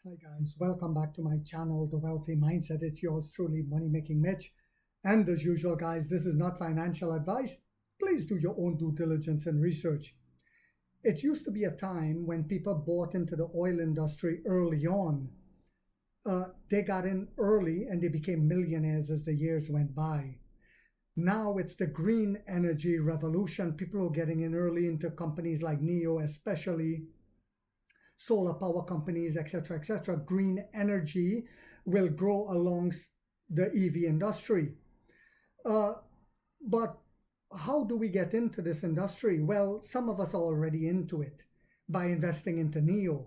Hi guys, welcome back to my channel, The Wealthy Mindset. It's yours truly, Money Making Mitch. And as usual, guys, this is not financial advice. Please do your own due diligence and research. It used to be a time when people bought into the oil industry early on. They got in early and they became millionaires as the years went by. Now it's the green energy revolution. People are getting in early into companies like NEO, especially solar power companies, etc., etc. Green energy will grow along the EV industry. Uh, but how do we get into this industry? Well, some of us are already into it by investing into NEO.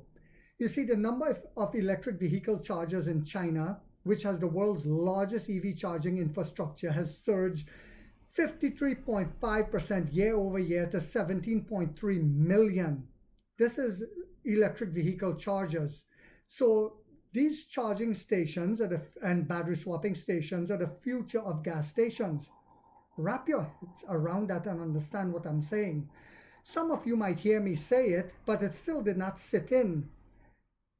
You see, the number of electric vehicle chargers in China, which has the world's largest EV charging infrastructure, has surged 53.5% year over year to 17.3 million. This is electric vehicle chargers. So these charging stations and battery swapping stations are the future of gas stations. Wrap your heads around that and understand what I'm saying. Some of you might hear me say it, but it still did not sit in.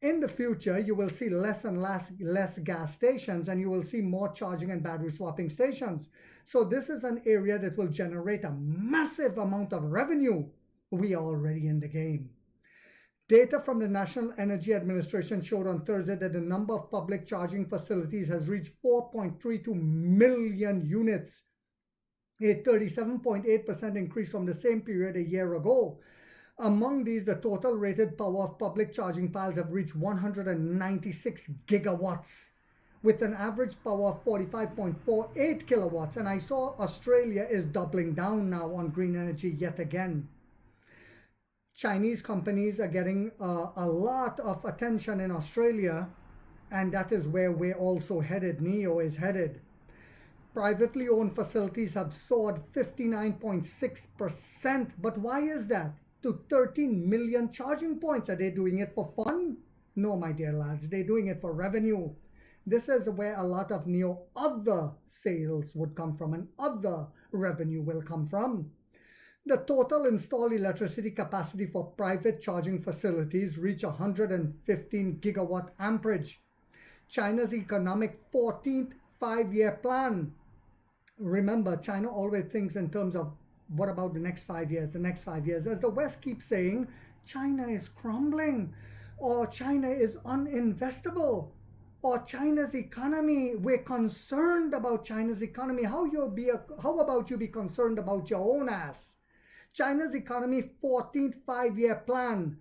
In the future, you will see less and less gas stations, and you will see more charging and battery swapping stations. So this is an area that will generate a massive amount of revenue. We are already in the game. Data from the National Energy Administration showed on Thursday that the number of public charging facilities has reached 4.32 million units, a 37.8% increase from the same period a year ago. Among these, the total rated power of public charging piles have reached 196 gigawatts, with an average power of 45.48 kilowatts. And I saw Australia is doubling down now on green energy yet again. Chinese companies are getting a lot of attention in Australia, and that is where we're also headed. NEO is headed. Privately owned facilities have soared 59.6%. But why is that? To 13 million charging points. Are they doing it for fun? No, my dear lads, they're doing it for revenue. This is where a lot of NEO other sales would come from and other revenue will come from. The total installed electricity capacity for private charging facilities reached 115 gigawatt amperage. China's economic 14th five-year plan. Remember, China always thinks in terms of what about the next 5 years, the next 5 years. As the West keeps saying, China is crumbling, or China is uninvestable, or China's economy, we're concerned about China's economy. How about you be concerned about your own ass? China's economy 14th five-year plan,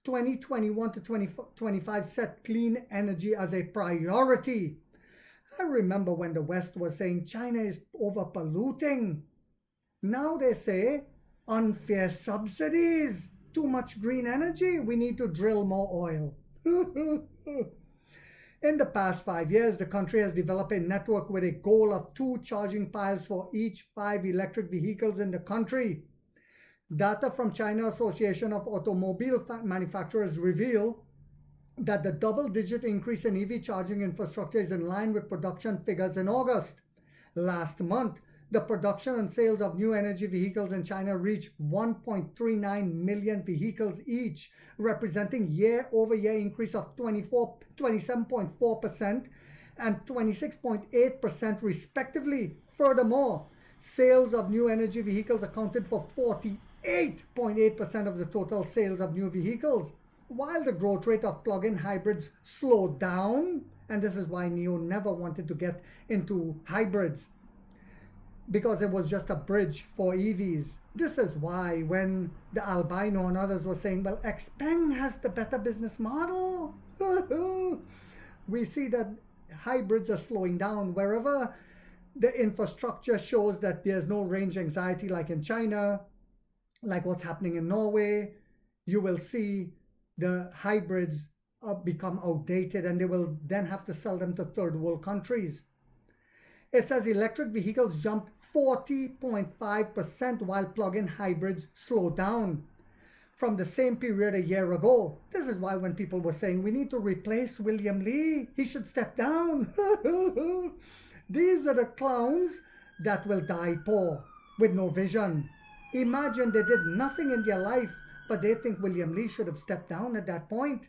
2021 to 2025, set clean energy as a priority. I remember when the West was saying China is overpolluting. Now they say unfair subsidies, too much green energy, we need to drill more oil. In the past 5 years, the country has developed a network with a goal of 2 charging piles for each 5 electric vehicles in the country. Data from China Association of Automobile Manufacturers reveal that the double-digit increase in EV charging infrastructure is in line with production figures in August. Last month, the production and sales of new energy vehicles in China reached 1.39 million vehicles each, representing year-over-year increase of 27.4% and 26.8% respectively. Furthermore, sales of new energy vehicles accounted for 48.8% of the total sales of new vehicles, while the growth rate of plug-in hybrids slowed down. And this is why NEO never wanted to get into hybrids, because it was just a bridge for EVs. This is why when the Albino and others were saying, well, XPeng has the better business model, we see that hybrids are slowing down. Wherever the infrastructure shows that there's no range anxiety like in China, like what's happening in Norway, you will see the hybrids become outdated, and they will then have to sell them to third world countries. It says electric vehicles jumped 40.5% while plug-in hybrids slowed down from the same period a year ago. This is why when people were saying we need to replace William Li, he should step down. These are the clowns that will die poor with no vision. Imagine they did nothing in their life, but they think William Li should have stepped down at that point.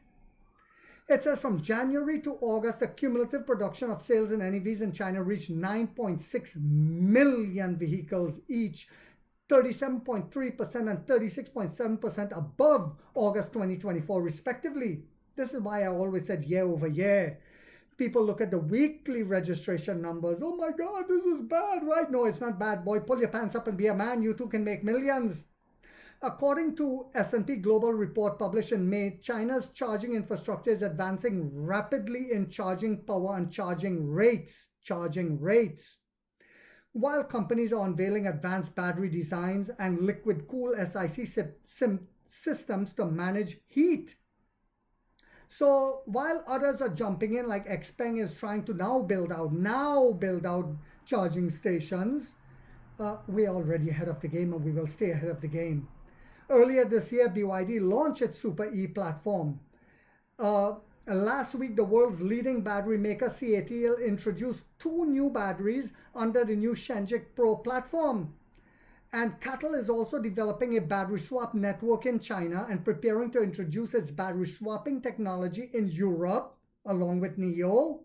It says from January to August, the cumulative production of sales in NEVs in China reached 9.6 million vehicles each, 37.3% and 36.7% above August 2024 respectively. This is why I always said year over year. People look at the weekly registration numbers. Oh my God, this is bad, right? No, it's not bad, boy. Pull your pants up and be a man. You too can make millions. According to S&P Global report published in May, China's charging infrastructure is advancing rapidly in charging power and charging rates. While companies are unveiling advanced battery designs and liquid cool SiC systems to manage heat. So while others are jumping in, like Xpeng is trying to now build out charging stations, we're already ahead of the game and we will stay ahead of the game. Earlier this year, BYD launched its Super E platform. Last week, the world's leading battery maker CATL introduced 2 new batteries under the new Shenzhou Pro platform. And CATL is also developing a battery swap network in China and preparing to introduce its battery swapping technology in Europe, along with NIO.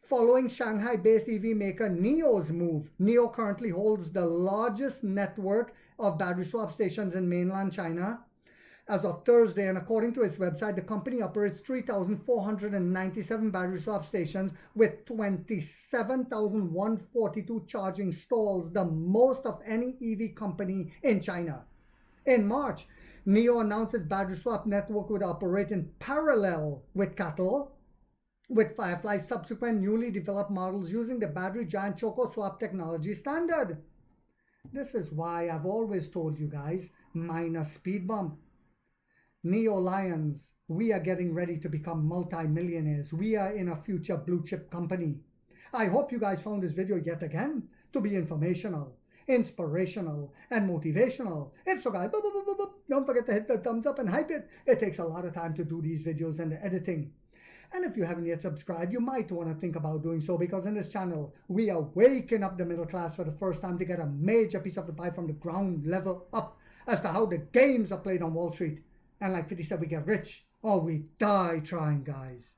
Following Shanghai-based EV maker NIO's move, NIO currently holds the largest network of battery swap stations in mainland China. As of Thursday, and according to its website, the company operates 3,497 battery swap stations with 27,142 charging stalls, the most of any EV company in China. In March, NIO announced its battery swap network would operate in parallel with CATL, with Firefly's subsequent newly developed models using the battery giant Choco Swap technology standard. This is why I've always told you guys, minus speed bump. NIO Lions, we are getting ready to become multi-millionaires. We are in a future blue chip company. I hope you guys found this video yet again to be informational, inspirational, and motivational. If so, guys, don't forget to hit the thumbs up and hype it. It takes a lot of time to do these videos and the editing. And if you haven't yet subscribed, you might want to think about doing so, because in this channel, we are waking up the middle class for the first time to get a major piece of the pie from the ground level up as to how the games are played on Wall Street. And like 50 said, we get rich or we die trying, guys.